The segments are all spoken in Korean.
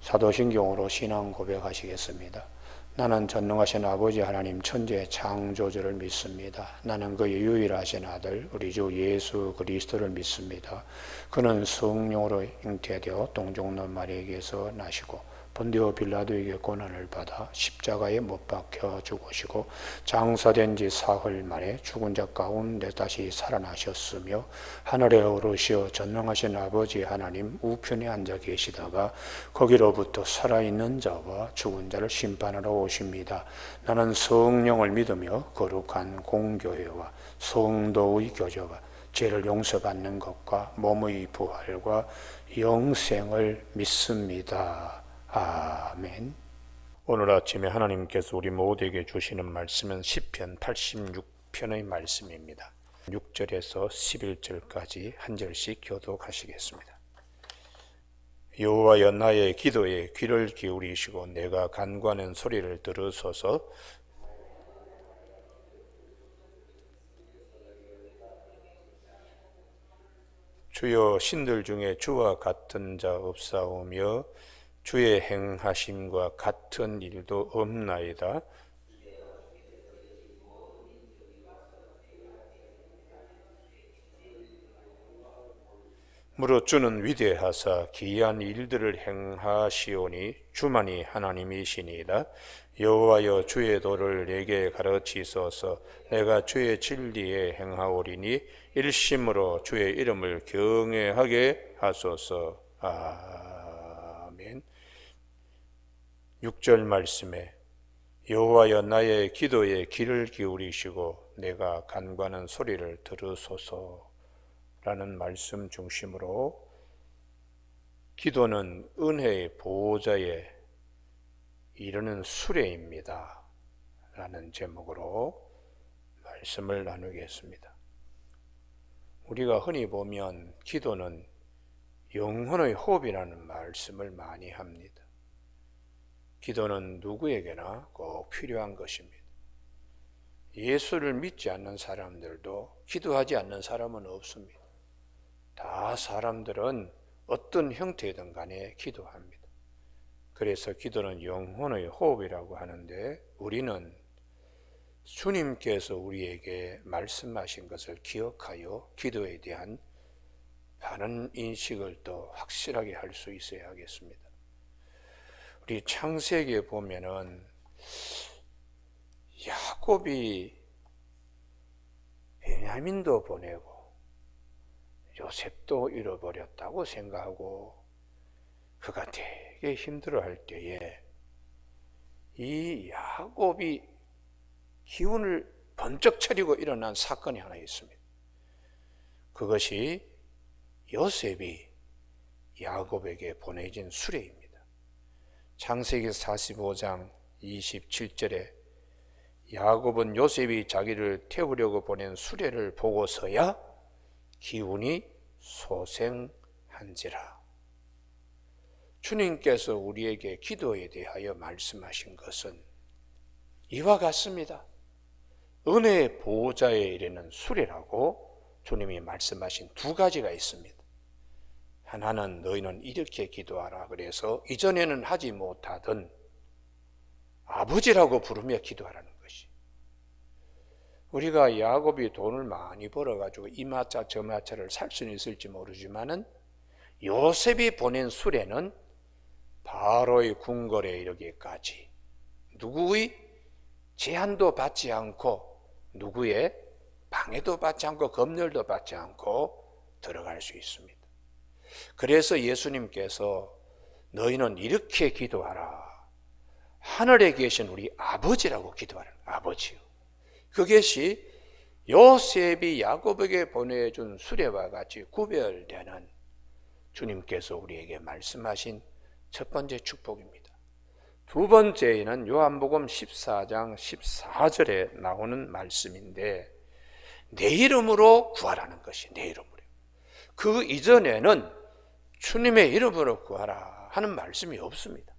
사도신경으로 신앙 고백하시겠습니다. 나는 전능하신 아버지 하나님 천지의 창조주를 믿습니다. 나는 그의 유일하신 아들 우리 주 예수 그리스도를 믿습니다. 그는 성령으로 잉태되어 동정녀 마리아에게서 나시고 본디오 빌라도에게 고난을 받아 십자가에 못 박혀 죽으시고 장사된 지 사흘 만에 죽은 자 가운데 다시 살아나셨으며 하늘에 오르시어 전능하신 아버지 하나님 우편에 앉아 계시다가 거기로부터 살아있는 자와 죽은 자를 심판하러 오십니다. 나는 성령을 믿으며 거룩한 공교회와 성도의 교제와 죄를 용서받는 것과 몸의 부활과 영생을 믿습니다. 아멘. 오늘 아침에 하나님께서 우리 모두에게 주시는 말씀은 시편 86편의 말씀입니다. 6절에서 11절까지 한 절씩 교독하시겠습니다. 여호와여 나의 기도에 귀를 기울이시고 내가 간구하는 소리를 들으소서. 주여 신들 중에 주와 같은 자 없사오며 주의 행하심과 같은 일도 없나이다. 무릇 주는 위대하사 기이한 일들을 행하시오니 주만이 하나님이시니이다. 여호와여 주의 도를 내게 가르치소서. 내가 주의 진리에 행하오리니 일심으로 주의 이름을 경외하게 하소서. 아멘. 6절 말씀에 여호와여 나의 기도에 귀를 기울이시고 내가 간구하는 소리를 들으소서 라는 말씀 중심으로 기도는 은혜의 보호자에 이르는 수레입니다 라는 제목으로 말씀을 나누겠습니다. 우리가 흔히 보면 기도는 영혼의 호흡이라는 말씀을 많이 합니다. 기도는 누구에게나 꼭 필요한 것입니다. 예수를 믿지 않는 사람들도 기도하지 않는 사람은 없습니다. 다 사람들은 어떤 형태이든 간에 기도합니다. 그래서 기도는 영혼의 호흡이라고 하는데 우리는 주님께서 우리에게 말씀하신 것을 기억하여 기도에 대한 바른 인식을 더 확실하게 할 수 있어야 하겠습니다. 우리 창세기에 보면은 야곱이 베냐민도 보내고 요셉도 잃어버렸다고 생각하고 그가 되게 힘들어할 때에 이 야곱이 기운을 번쩍 차리고 일어난 사건이 하나 있습니다. 그것이 요셉이 야곱에게 보내진 수레입니다. 창세기 45장 27절에 야곱은 요셉이 자기를 태우려고 보낸 수레를 보고서야 기운이 소생한지라. 주님께서 우리에게 기도에 대하여 말씀하신 것은 이와 같습니다. 은혜의 보호자에 이르는 수레라고 주님이 말씀하신 두 가지가 있습니다. 하나는 너희는 이렇게 기도하라 그래서 이전에는 하지 못하던 아버지라고 부르며 기도하라는 것이. 우리가 야곱이 돈을 많이 벌어가지고 이마차 저마차를 살 수는 있을지 모르지만은 요셉이 보낸 수레는 바로의 궁궐에 이르기까지 누구의 제한도 받지 않고 누구의 방해도 받지 않고 검열도 받지 않고 들어갈 수 있습니다. 그래서 예수님께서 너희는 이렇게 기도하라. 하늘에 계신 우리 아버지라고 기도하라. 아버지요. 그것이 요셉이 야곱에게 보내준 수레와 같이 구별되는 주님께서 우리에게 말씀하신 첫 번째 축복입니다. 두 번째는 요한복음 14장 14절에 나오는 말씀인데 내 이름으로 구하라는 것이 내 이름으로. 그 이전에는 주님의 이름으로 구하라 하는 말씀이 없습니다.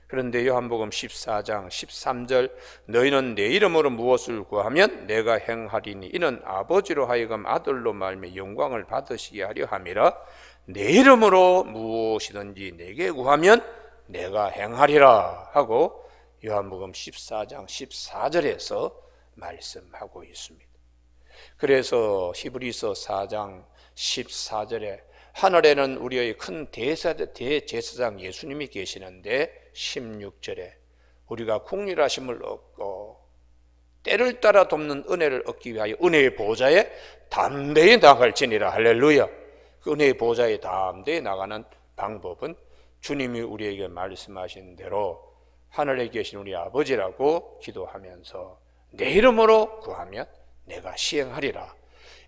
그런데 요한복음 14장 13절 너희는 내 이름으로 무엇을 구하면 내가 행하리니 이는 아버지로 하여금 아들로 말미암아 영광을 받으시게 하려 함이라. 내 이름으로 무엇이든지 내게 구하면 내가 행하리라 하고 요한복음 14장 14절에서 말씀하고 있습니다. 그래서 히브리서 4장 14절에 하늘에는 우리의 큰 대제사장 예수님이 계시는데 16절에 우리가 국률하심을 얻고 때를 따라 돕는 은혜를 얻기 위하여 은혜의 보좌에 담대히 나갈지니라. 할렐루야. 그 은혜의 보좌에 담대히 나가는 방법은 주님이 우리에게 말씀하신 대로 하늘에 계신 우리 아버지라고 기도하면서 내 이름으로 구하면 내가 시행하리라.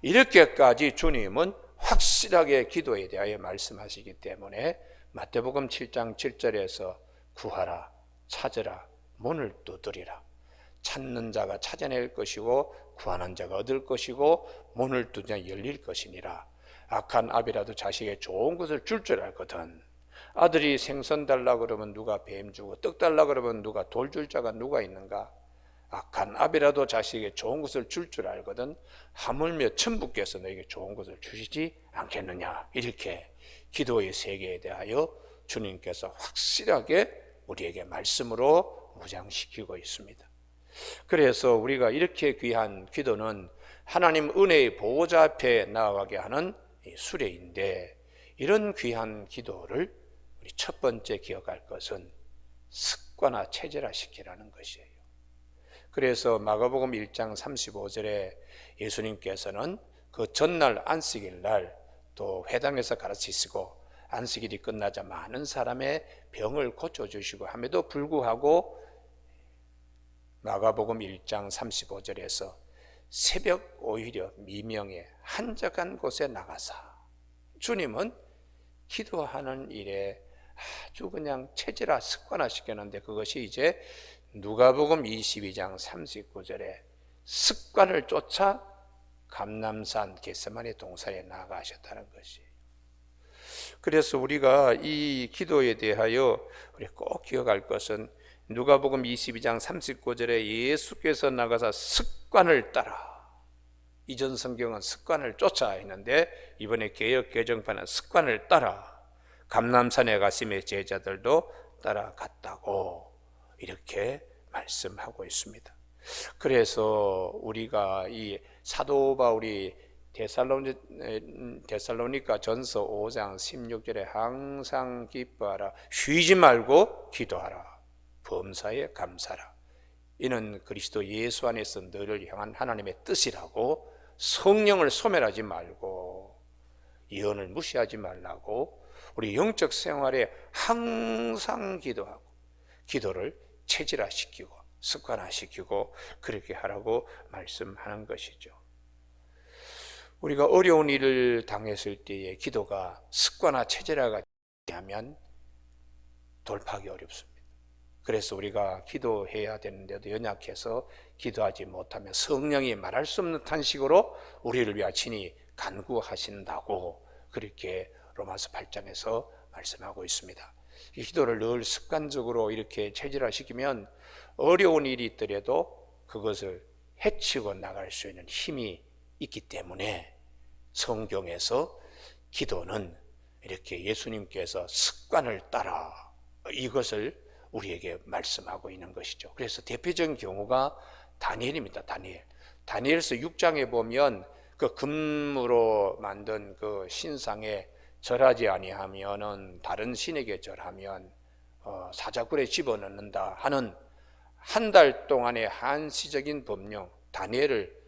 이렇게까지 주님은 확실하게 기도에 대하여 말씀하시기 때문에 마태복음 7장 7절에서 구하라, 찾으라, 문을 두드리라. 찾는 자가 찾아낼 것이고 구하는 자가 얻을 것이고 문을 두드리면 열릴 것이니라. 악한 아비라도 자식에게 좋은 것을 줄 줄 알거든. 아들이 생선 달라 그러면 누가 뱀 주고 떡 달라 그러면 누가 돌 줄 자가 누가 있는가? 악한 아비라도 자식에게 좋은 것을 줄 줄 알거든 하물며 천부께서 너에게 좋은 것을 주시지 않겠느냐. 이렇게 기도의 세계에 대하여 주님께서 확실하게 우리에게 말씀으로 무장시키고 있습니다. 그래서 우리가 이렇게 귀한 기도는 하나님 은혜의 보호자 앞에 나아가게 하는 수레인데, 이런 귀한 기도를 우리 첫 번째 기억할 것은 습관화 체질화시키라는 것이에요. 그래서 마가복음 1장 35절에 예수님께서는 그 전날 안식일 날 또 회당에서 가르치시고 안식일이 끝나자 많은 사람의 병을 고쳐주시고 함에도 불구하고 마가복음 1장 35절에서 새벽 오히려 미명에 한적한 곳에 나가사, 주님은 기도하는 일에 아주 그냥 체질화 습관화 시켰는데, 그것이 이제 누가복음 22장 39절에 습관을 쫓아 감람산 겟세마네 동산에 나가셨다는 것이에요. 그래서 우리가 이 기도에 대하여 우리 꼭 기억할 것은 누가복음 22장 39절에 예수께서 나가서 습관을 따라, 이전 성경은 습관을 쫓아 했는데 이번에 개역 개정판은 습관을 따라 감람산에 가심에 제자들도 따라갔다고 이렇게 말씀하고 있습니다. 그래서 우리가 이 사도 바울이 데살로니가 전서 5장 16절에 항상 기뻐하라, 쉬지 말고 기도하라, 범사에 감사라. 이는 그리스도 예수 안에서 너를 향한 하나님의 뜻이라고, 성령을 소멸하지 말고 예언을 무시하지 말라고, 우리 영적 생활에 항상 기도하고 기도를 체질화시키고 습관화시키고 그렇게 하라고 말씀하는 것이죠. 우리가 어려운 일을 당했을 때에 기도가 습관화 체질화가 되면 돌파하기 어렵습니다. 그래서 우리가 기도해야 되는데도 연약해서 기도하지 못하면 성령이 말할 수 없는 탄식으로 우리를 위하여 친히 간구하신다고 그렇게 로마서 8장에서 말씀하고 있습니다. 이 기도를 늘 습관적으로 이렇게 체질화시키면 어려운 일이 있더라도 그것을 헤치고 나갈 수 있는 힘이 있기 때문에 성경에서 기도는 이렇게 예수님께서 습관을 따라 이것을 우리에게 말씀하고 있는 것이죠. 그래서 대표적인 경우가 다니엘입니다. 다니엘서 6장에 보면 그 금으로 만든 그 신상에 절하지 아니하면은 다른 신에게 절하면 사자굴에 집어넣는다 하는 한 달 동안의 한시적인 법령, 다니엘을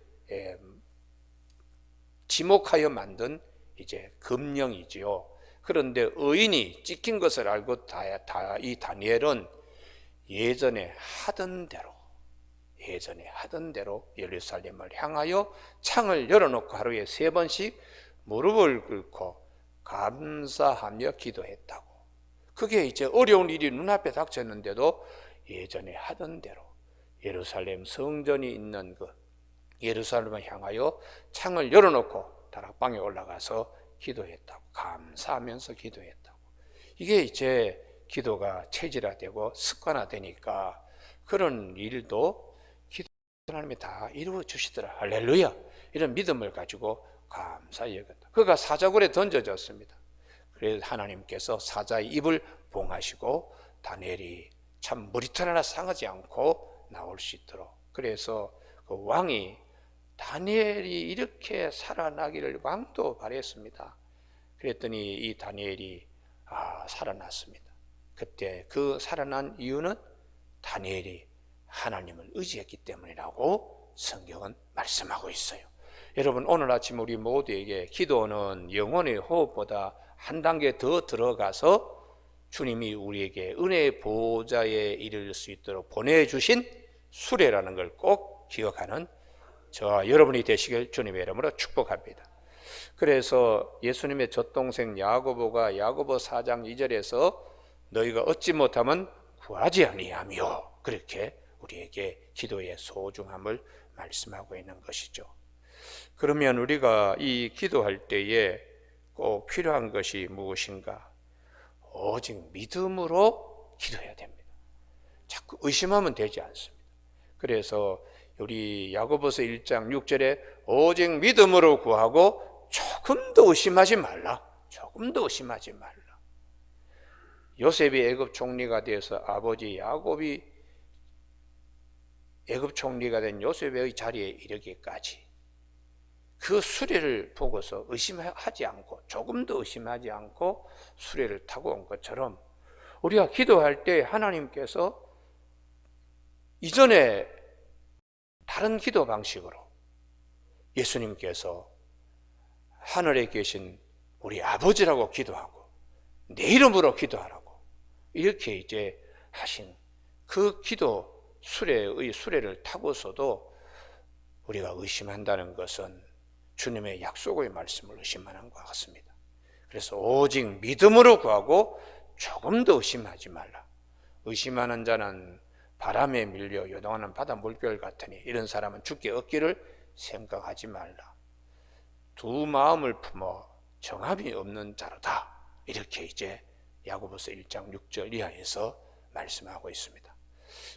지목하여 만든 이제 금령이지요. 그런데 의인이 찍힌 것을 알고 이 다니엘은 예전에 하던 대로 예루살렘을 향하여 창을 열어놓고 하루에 3번씩 무릎을 꿇고 감사하며 기도했다고. 그게 이제 어려운 일이 눈앞에 닥쳤는데도 예전에 하던 대로 예루살렘 성전이 있는 그 예루살렘을 향하여 창을 열어놓고 다락방에 올라가서 기도했다고. 감사하면서 기도했다고. 이게 이제 기도가 체질화되고 습관화되니까 그런 일도 기도 하나님이 다 이루어 주시더라. 할렐루야. 이런 믿음을 가지고 감사히 여겼다. 그가 사자굴에 던져졌습니다. 그래서 하나님께서 사자의 입을 봉하시고 다니엘이 참 머리털 하나 상하지 않고 나올 수 있도록, 그래서 그 왕이 다니엘이 이렇게 살아나기를 왕도 바랬습니다. 그랬더니 이 다니엘이 살아났습니다. 그때 그 살아난 이유는 다니엘이 하나님을 의지했기 때문이라고 성경은 말씀하고 있어요. 여러분, 오늘 아침 우리 모두에게 기도는 영혼의 호흡보다 한 단계 더 들어가서 주님이 우리에게 은혜의 보호자에 이를 수 있도록 보내주신 수레라는 걸 꼭 기억하는 저와 여러분이 되시길 주님의 이름으로 축복합니다. 그래서 예수님의 젖동생 야고보가 야고보 4장 2절에서 너희가 얻지 못하면 구하지 아니하며, 그렇게 우리에게 기도의 소중함을 말씀하고 있는 것이죠. 그러면 우리가 이 기도할 때에 꼭 필요한 것이 무엇인가? 오직 믿음으로 기도해야 됩니다. 자꾸 의심하면 되지 않습니다. 그래서 우리 야고보서 1장 6절에 오직 믿음으로 구하고 조금도 의심하지 말라. 조금도 의심하지 말라. 요셉이 애굽 총리가 되어서 아버지 야곱이 애굽 총리가 된 요셉의 자리에 이르기까지 그 수레를 보고서 의심하지 않고, 조금도 의심하지 않고 수레를 타고 온 것처럼 우리가 기도할 때 하나님께서 이전에 다른 기도 방식으로 예수님께서 하늘에 계신 우리 아버지라고 기도하고 내 이름으로 기도하라고 이렇게 이제 하신 그 기도 수레를 타고서도 우리가 의심한다는 것은 주님의 약속의 말씀을 의심하는 것 같습니다. 그래서 오직 믿음으로 구하고 조금도 의심하지 말라. 의심하는 자는 바람에 밀려 요동하는 바다 물결 같으니 이런 사람은 죽게 얻기를 생각하지 말라. 두 마음을 품어 정함이 없는 자로다. 이렇게 이제 야고보서 1장 6절 이하에서 말씀하고 있습니다.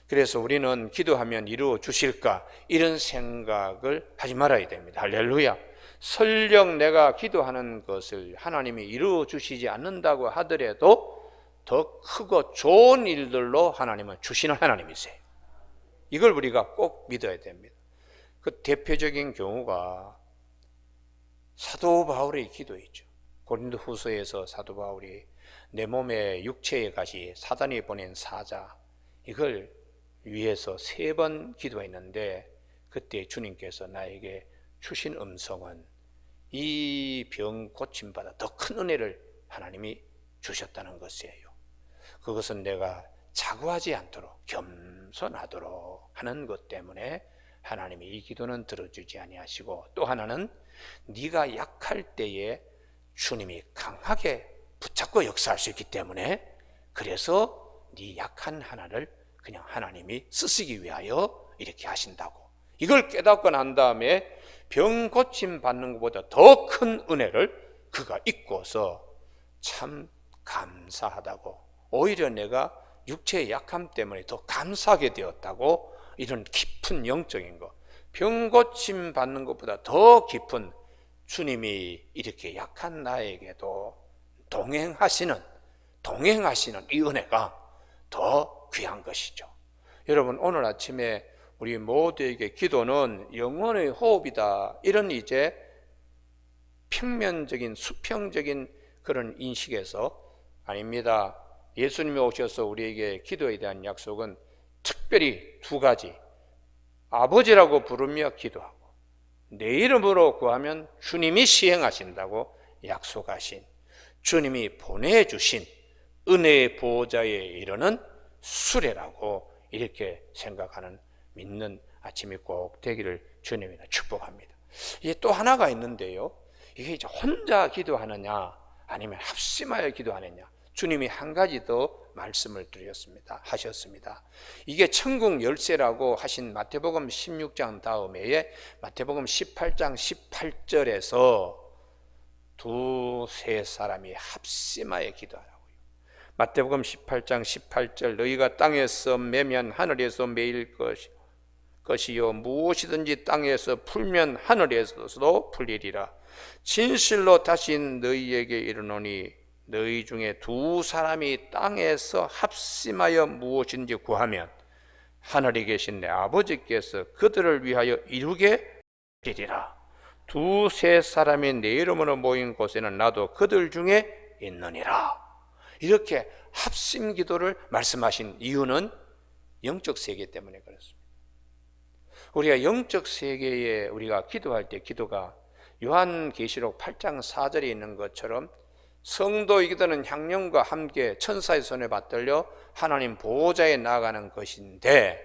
그래서 우리는 기도하면 이루어 주실까 이런 생각을 하지 말아야 됩니다. 할렐루야. 설령 내가 기도하는 것을 하나님이 이루어 주시지 않는다고 하더라도 더 크고 좋은 일들로 하나님은 주시는 하나님이세요. 이걸 우리가 꼭 믿어야 됩니다. 그 대표적인 경우가 사도 바울의 기도이죠. 고린도 후서에서 사도 바울이 내 몸에 육체의 가시 사단이 보낸 사자, 이걸 위해서 3번 기도했는데 그때 주님께서 나에게 주신 음성은 이 병 고침받아 더 큰 은혜를 하나님이 주셨다는 것이에요. 그것은 내가 자고하지 않도록 겸손하도록 하는 것 때문에 하나님이 이 기도는 들어주지 아니하시고, 또 하나는 네가 약할 때에 주님이 강하게 붙잡고 역사할 수 있기 때문에, 그래서 네 약한 하나를 그냥 하나님이 쓰시기 위하여 이렇게 하신다고, 이걸 깨닫고 난 다음에 병 고침 받는 것보다 더 큰 은혜를 그가 잊고서 참 감사하다고, 오히려 내가 육체의 약함 때문에 더 감사하게 되었다고, 이런 깊은 영적인 것, 병 고침 받는 것보다 더 깊은 주님이 이렇게 약한 나에게도 동행하시는 이 은혜가 더 귀한 것이죠. 여러분, 오늘 아침에 우리 모두에게 기도는 영혼의 호흡이다, 이런 이제 평면적인 수평적인 그런 인식에서 아닙니다. 예수님이 오셔서 우리에게 기도에 대한 약속은 특별히 2가지, 아버지라고 부르며 기도하고 내 이름으로 구하면 주님이 시행하신다고 약속하신, 주님이 보내주신 은혜의 보호자에 이르는 수레라고 이렇게 생각하는 믿는 아침이 꼭 되기를 주님이나 축복합니다. 이게 또 하나가 있는데요, 이게 이제 혼자 기도하느냐 아니면 합심하여 기도하느냐, 주님이 한 가지 더 말씀을 하셨습니다. 이게 천국 열쇠라고 하신 마태복음 16장 다음에 마태복음 18장 18절에서 2-3 사람이 합심하여 기도하라고요. 마태복음 18장 18절, 너희가 땅에서 매면 하늘에서 매일 것이요 무엇이든지 땅에서 풀면 하늘에서도 풀리리라. 진실로 다시 너희에게 이르노니 너희 중에 두 사람이 땅에서 합심하여 무엇인지 구하면 하늘에 계신 내 아버지께서 그들을 위하여 이루게 되리라. 두세 사람이 내 이름으로 모인 곳에는 나도 그들 중에 있느니라. 이렇게 합심 기도를 말씀하신 이유는 영적 세계 때문에 그렇습니다. 우리가 영적 세계에 우리가 기도할 때 기도가 요한계시록 8장 4절에 있는 것처럼 성도의 기도는 향령과 함께 천사의 손에 받들려 하나님 보호자에 나아가는 것인데,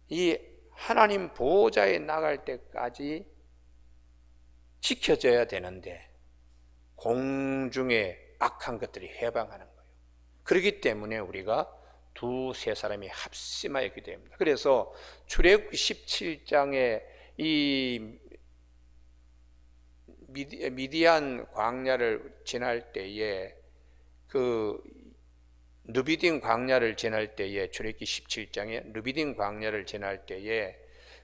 이 하나님 보호자에 나갈 때까지 지켜져야 되는데 공중에 악한 것들이 해방하는 거예요. 그렇기 때문에 우리가 두세 사람이 합심하여 기도해야 합니다. 그래서 출애굽기 17장에 이 미디안 광야를 지날 때에 느비딘 광야를 지날 때에 출애굽기 17장에 느비딘 광야를 지날 때에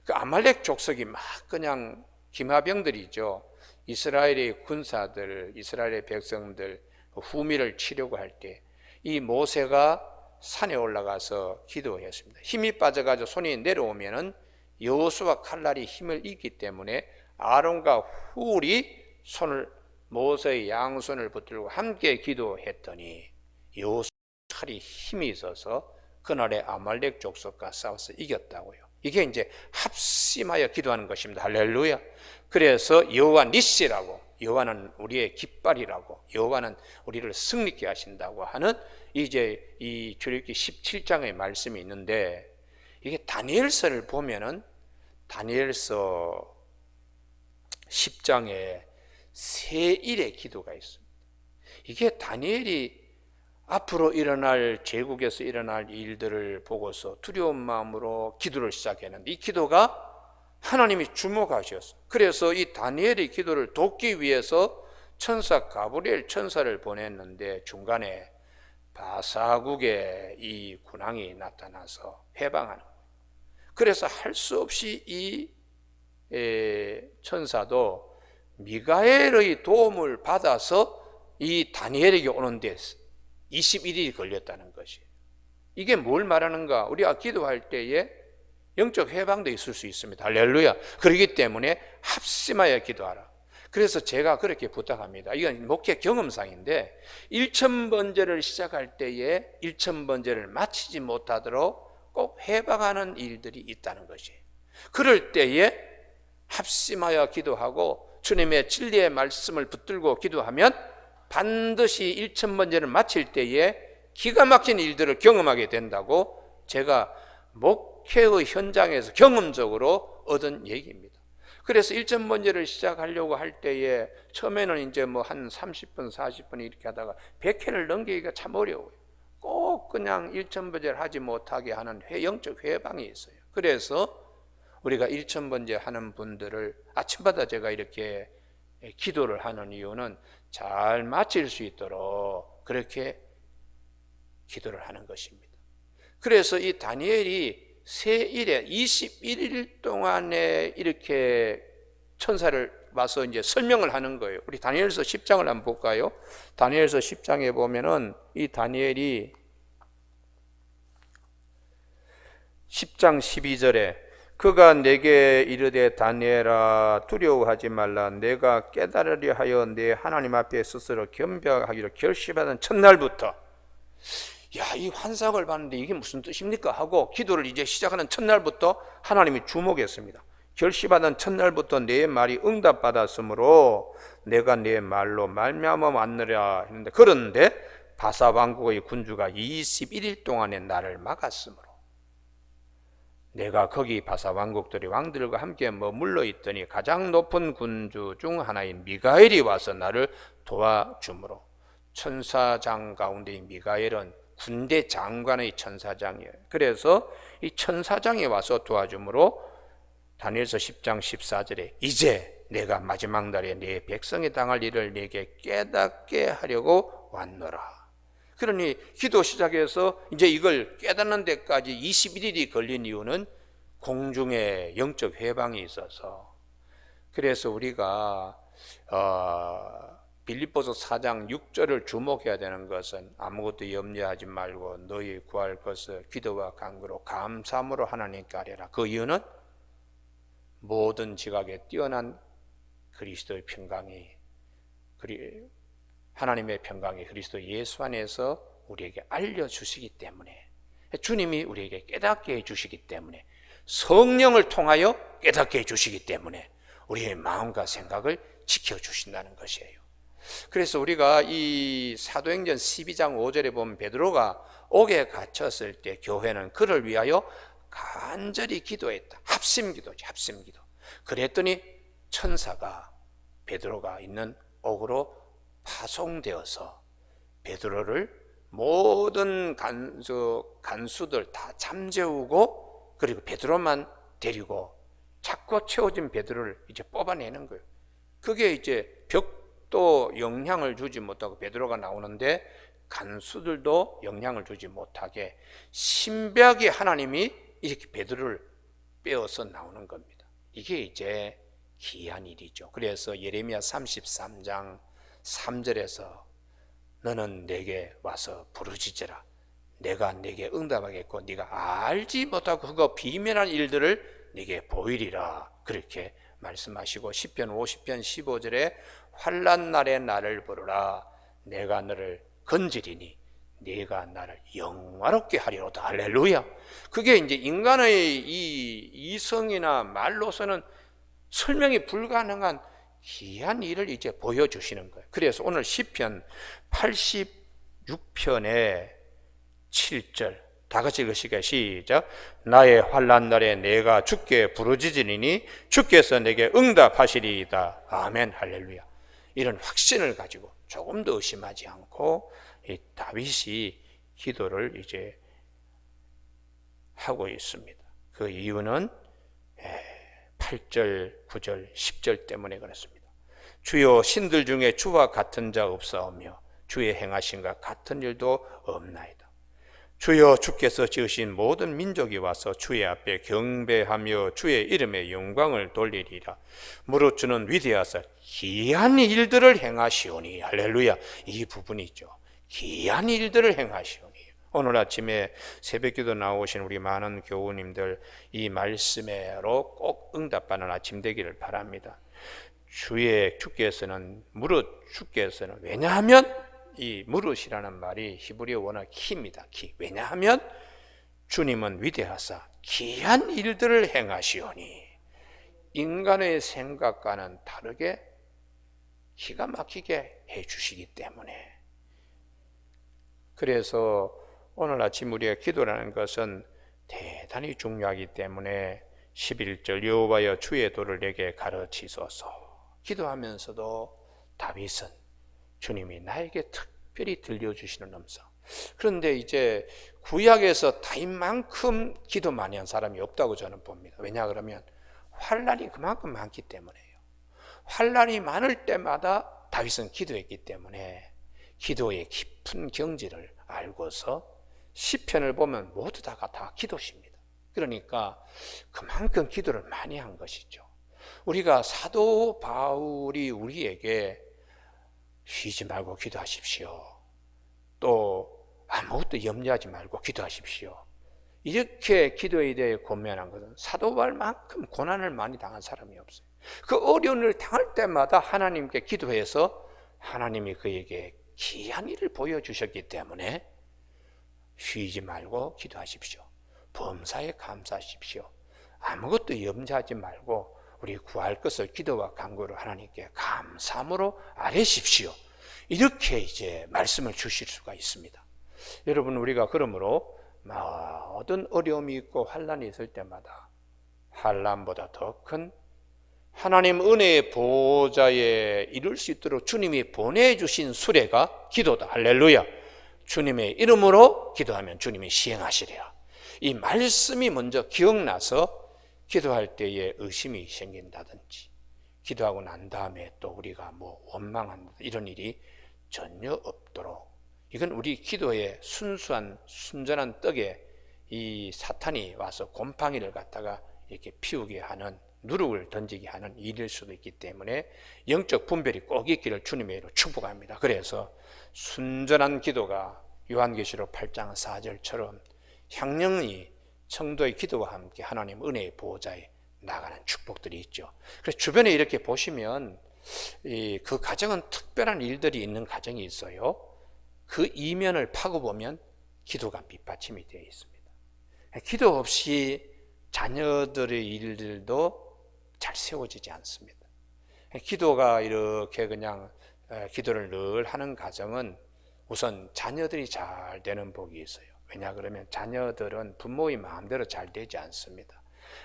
그 아말렉 족속이 막 그냥 기마병들이죠. 이스라엘의 군사들, 이스라엘의 백성들 후미를 치려고 할 때 이 모세가 산에 올라가서 기도했습니다. 힘이 빠져가지고 손이 내려오면은 여호수아 칼날이 힘을 잃기 때문에 아론과 훌이 모세의 양손을 붙들고 함께 기도했더니 여호수아 칼이 힘이 있어서 그날의 아말렉 족속과 싸워서 이겼다고요. 이게 이제 합심하여 기도하는 것입니다. 할렐루야. 그래서 여호와 니시라고, 여호와는 우리의 깃발이라고, 여호와는 우리를 승리케 하신다고 하는 이제 이 출애굽기 17장의 말씀이 있는데, 이게 다니엘서를 보면은 다니엘서 10장에 세 일의 기도가 있습니다. 이게 다니엘이 앞으로 일어날, 제국에서 일어날 일들을 보고서 두려운 마음으로 기도를 시작했는데, 이 기도가 하나님이 주목하셨어요. 그래서 이 다니엘의 기도를 돕기 위해서 천사 가브리엘 천사를 보냈는데 중간에 바사국의 이 군왕이 나타나서 해방하는 거예요. 그래서 할 수 없이 이 천사도 미가엘의 도움을 받아서 이 다니엘에게 오는데 21일이 걸렸다는 것이에요. 이게 뭘 말하는가? 우리가 기도할 때에 영적 해방도 있을 수 있습니다. 할렐루야. 그렇기 때문에 합심하여 기도하라. 그래서 제가 그렇게 부탁합니다. 이건 목회 경험상인데 1000번제를 시작할 때에 1000번제를 마치지 못하도록 꼭 해방하는 일들이 있다는 것이에요. 그럴 때에 합심하여 기도하고 주님의 진리의 말씀을 붙들고 기도하면 반드시 1000번제를 마칠 때에 기가 막힌 일들을 경험하게 된다고 제가 목회의 현장에서 경험적으로 얻은 얘기입니다. 그래서 1000번제를 시작하려고 할 때에 처음에는 이제 뭐 한 30분, 40분 이렇게 하다가 100회를 넘기기가 참 어려워요. 꼭 그냥 1000번제를 하지 못하게 하는 영적 회방이 있어요. 그래서 우리가 1000번제 하는 분들을 아침마다 제가 이렇게 기도를 하는 이유는 잘 마칠 수 있도록 그렇게 기도를 하는 것입니다. 그래서 이 다니엘이 세 일에 21일 동안에 이렇게 천사를 와서 이제 설명을 하는 거예요. 우리 다니엘서 10장을 한번 볼까요? 다니엘서 10장에 보면은 이 다니엘이 10장 12절에 그가 내게 이르되 다니엘아 두려워하지 말라. 내가 깨달으려 하여 내 하나님 앞에 스스로 겸비하기로 결심하던 첫날부터, 야, 이 환상을 봤는데 이게 무슨 뜻입니까? 하고 기도를 이제 시작하는 첫날부터 하나님이 주목했습니다. 결심하던 첫날부터 내 말이 응답받았으므로 내가 내 말로 말미암아 왔느라 했는데, 그런데 바사 왕국의 군주가 21일 동안에 나를 막았으므로 내가 거기 바사 왕국들이 왕들과 함께 머물러 있더니 가장 높은 군주 중 하나인 미가엘이 와서 나를 도와주므로. 천사장 가운데 미가엘은 군대 장관의 천사장이에요. 그래서 이 천사장이 와서 도와주므로 다니엘서 10장 14절에 이제 내가 마지막 날에 내 백성이 당할 일을 내게 깨닫게 하려고 왔노라. 그러니 기도 시작해서 이제 이걸 깨닫는 데까지 21일이 걸린 이유는 공중에 영적 해방이 있어서. 그래서 우리가 빌립보서 4장 6절을 주목해야 되는 것은 아무것도 염려하지 말고 너희 구할 것을 기도와 간구로 감사함으로 하나님께 아뢰라. 그 이유는 모든 지각에 뛰어난 그리스도의 평강이 하나님의 평강이 그리스도 예수 안에서 우리에게 알려주시기 때문에, 주님이 우리에게 깨닫게 해주시기 때문에, 성령을 통하여 깨닫게 해주시기 때문에 우리의 마음과 생각을 지켜주신다는 것이에요. 그래서 우리가 이 사도행전 12장 5절에 보면 베드로가 옥에 갇혔을 때 교회는 그를 위하여 간절히 기도했다. 합심기도지, 합심기도. 그랬더니 천사가 베드로가 있는 옥으로 파송되어서 베드로를 모든 간수들 다 잠재우고, 그리고 베드로만 데리고 자꾸 채워진 베드로를 이제 뽑아내는 거예요. 그게 이제 벽도 영향을 주지 못하고 베드로가 나오는데 간수들도 영향을 주지 못하게 신비하게 하나님이 이렇게 베드로를 빼어서 나오는 겁니다. 이게 이제 기이한 일이죠. 그래서 예레미야 33장 3절에서 너는 내게 와서 부르짖으라. 내가 내게 응답하겠고 네가 알지 못하고 그거 비밀한 일들을 네게 보이리라. 그렇게 말씀하시고 시편 50편 15절에 환난 날에 나를 부르라. 내가 너를 건지리니 네가 나를 영화롭게 하리로다. 할렐루야. 그게 이제 인간의 이 이성이나 말로서는 설명이 불가능한 귀한 일을 이제 보여주시는 거예요. 그래서 오늘 시편 86편의 7절 다 같이 읽으시게 시작. 나의 환난 날에 내가 주께 부르짖으리니 주께서 내게 응답하시리이다. 아멘. 할렐루야. 이런 확신을 가지고 조금도 의심하지 않고 이 다윗이 기도를 이제 하고 있습니다. 그 이유는 8절, 9절, 10절 때문에 그렇습니다. 주여 신들 중에 주와 같은 자 없사오며 주의 행하신과 같은 일도 없나이다. 주여 주께서 지으신 모든 민족이 와서 주의 앞에 경배하며 주의 이름의 영광을 돌리리라. 무릇 주는 위대하사 기이한 일들을 행하시오니. 할렐루야. 이 부분이죠. 기이한 일들을 행하시오니. 오늘 아침에 새벽기도 나오신 우리 많은 교우님들 이 말씀으로 꼭 응답받는 아침 되기를 바랍니다. 주께서는 왜냐하면 이 무릇이라는 말이 히브리어 원어 키입니다. 키. 왜냐하면 주님은 위대하사 기이한 일들을 행하시오니. 인간의 생각과는 다르게 기가 막히게 해주시기 때문에. 그래서 오늘 아침 우리가 기도라는 것은 대단히 중요하기 때문에 11절 여호와여 주의 도를 내게 가르치소서. 기도하면서도 다윗은 주님이 나에게 특별히 들려주시는 음성. 그런데 이제 구약에서 다윗만큼 기도 많이 한 사람이 없다고 저는 봅니다. 왜냐 그러면 환난이 그만큼 많기 때문에요. 환난이 많을 때마다 다윗은 기도했기 때문에 기도의 깊은 경지를 알고서 시편을 보면 모두 다 기도십니다. 그러니까 그만큼 기도를 많이 한 것이죠. 우리가 사도 바울이 우리에게 쉬지 말고 기도하십시오. 또 아무것도 염려하지 말고 기도하십시오. 이렇게 기도에 대해 고민한 것은 사도 바울만큼 고난을 많이 당한 사람이 없어요. 그 어려운 일을 당할 때마다 하나님께 기도해서 하나님이 그에게 귀한 일을 보여주셨기 때문에 쉬지 말고 기도하십시오. 범사에 감사하십시오. 아무것도 염려하지 말고 우리 구할 것을 기도와 간구로 하나님께 감사함으로 아뢰십시오. 이렇게 이제 말씀을 주실 수가 있습니다. 여러분, 우리가 그러므로 모든 어려움이 있고 환난이 있을 때마다 환난보다 더 큰 하나님 은혜의 보호자에 이룰 수 있도록 주님이 보내주신 수레가 기도다. 할렐루야. 주님의 이름으로 기도하면 주님이 시행하시리라. 이 말씀이 먼저 기억나서 기도할 때에 의심이 생긴다든지 기도하고 난 다음에 또 우리가 원망한다 이런 일이 전혀 없도록, 이건 우리 기도의 순전한 떡에 이 사탄이 와서 곰팡이를 갖다가 이렇게 피우게 하는 누룩을 던지게 하는 일일 수도 있기 때문에 영적 분별이 꼭 있기를 주님의 이름으로 축복합니다. 그래서 순전한 기도가 요한계시록 8장 4절처럼 향령이 성도의 기도와 함께 하나님 은혜의 보호자에 나가는 축복들이 있죠. 그래서 주변에 이렇게 보시면 그 가정은 특별한 일들이 있는 가정이 있어요. 그 이면을 파고 보면 기도가 밑받침이 되어 있습니다. 기도 없이 자녀들의 일들도 잘 세워지지 않습니다. 기도가 이렇게 그냥 기도를 늘 하는 가정은 우선 자녀들이 잘 되는 복이 있어요. 왜냐 그러면 자녀들은 부모의 마음대로 잘 되지 않습니다.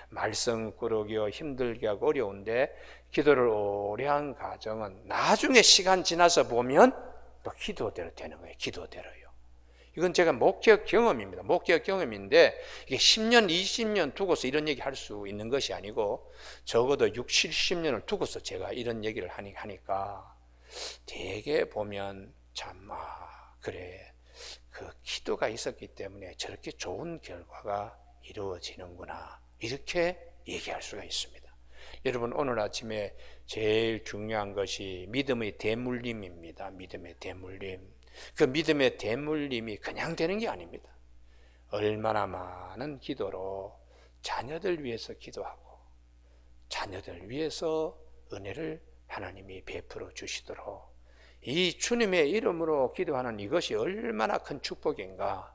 말썽 꾸러기요 힘들게 하고 어려운데 기도를 오래 한 가정은 나중에 시간 지나서 보면 또 기도대로 되는 거예요. 기도대로요. 이건 제가 목격 경험입니다. 목격 경험인데 이게 10년, 20년 두고서 이런 얘기 할 수 있는 것이 아니고 적어도 6, 70년을 두고서 제가 이런 얘기를 하니까 되게 보면 참 그래 그 기도가 있었기 때문에 저렇게 좋은 결과가 이루어지는구나 이렇게 얘기할 수가 있습니다. 여러분 오늘 아침에 제일 중요한 것이 믿음의 대물림입니다. 믿음의 대물림. 그 믿음의 대물림이 그냥 되는 게 아닙니다. 얼마나 많은 기도로 자녀들 위해서 기도하고 자녀들 위해서 은혜를 하나님이 베풀어 주시도록 이 주님의 이름으로 기도하는 이것이 얼마나 큰 축복인가.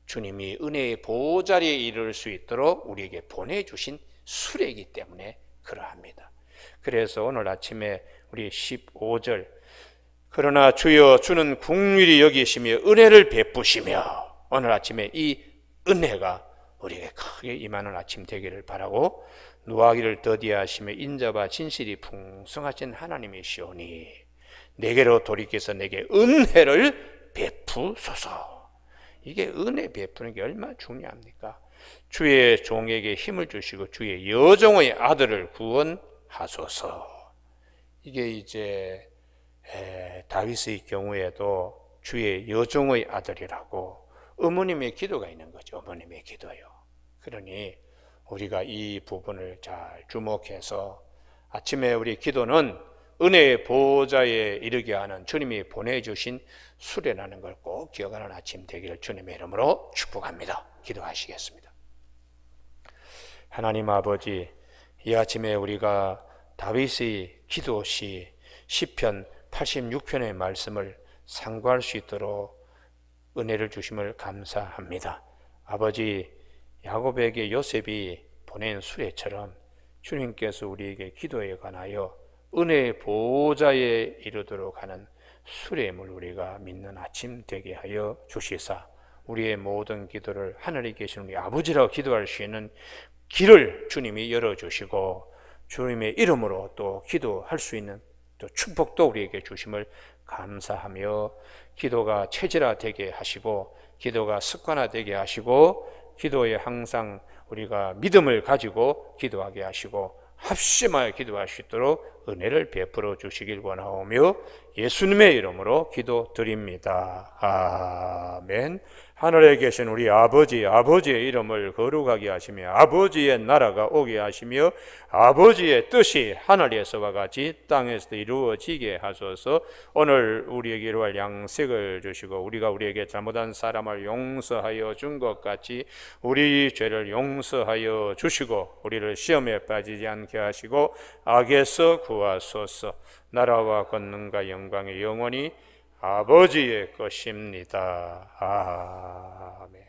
주님이 은혜의 보호자리에 이를 수 있도록 우리에게 보내주신 수레이기 때문에 그러합니다. 그래서 오늘 아침에 우리 15절 그러나 주여 주는 긍휼히 여기시며 은혜를 베푸시며 오늘 아침에 이 은혜가 우리에게 크게 임하는 아침 되기를 바라고 노하기를 더디하시며 인자와 진실이 풍성하신 하나님이시오니 내게로 돌이켜서 내게 은혜를 베푸소서. 이게 은혜 베푸는 게 얼마나 중요합니까? 주의 종에게 힘을 주시고 주의 여종의 아들을 구원하소서. 이게 이제 다윗의 경우에도 주의 여종의 아들이라고 어머님의 기도가 있는 거죠. 어머님의 기도요. 그러니 우리가 이 부분을 잘 주목해서 아침에 우리 기도는 은혜의 보호자에 이르게 하는 주님이 보내주신 수레라는 걸 꼭 기억하는 아침 되기를 주님의 이름으로 축복합니다. 기도하시겠습니다. 하나님 아버지, 이 아침에 우리가 다윗의 기도시 시편 86편의 말씀을 상고할 수 있도록 은혜를 주심을 감사합니다. 아버지, 야곱에게 요셉이 보낸 수레처럼 주님께서 우리에게 기도에 관하여 은혜의 보호자에 이르도록 하는 수레임을 우리가 믿는 아침 되게 하여 주시사 우리의 모든 기도를 하늘에 계신 우리 아버지라고 기도할 수 있는 길을 주님이 열어주시고 주님의 이름으로 또 기도할 수 있는 또 축복도 우리에게 주심을 감사하며 기도가 체질화되게 하시고 기도가 습관화되게 하시고 기도에 항상 우리가 믿음을 가지고 기도하게 하시고 합심하여 기도할 수 있도록 은혜를 베풀어 주시길 원하오며 예수님의 이름으로 기도드립니다. 아멘. 하늘에 계신 우리 아버지, 아버지의 이름을 거룩하게 하시며 아버지의 나라가 오게 하시며 아버지의 뜻이 하늘에서와 같이 땅에서도 이루어지게 하소서. 오늘 우리에게 이루할 양식을 주시고 우리가 우리에게 잘못한 사람을 용서하여 준 것 같이 우리 죄를 용서하여 주시고 우리를 시험에 빠지지 않게 하시고 악에서 구하소서. 나라와 권능과 영광이 영원히 아버지의 것입니다. 아멘.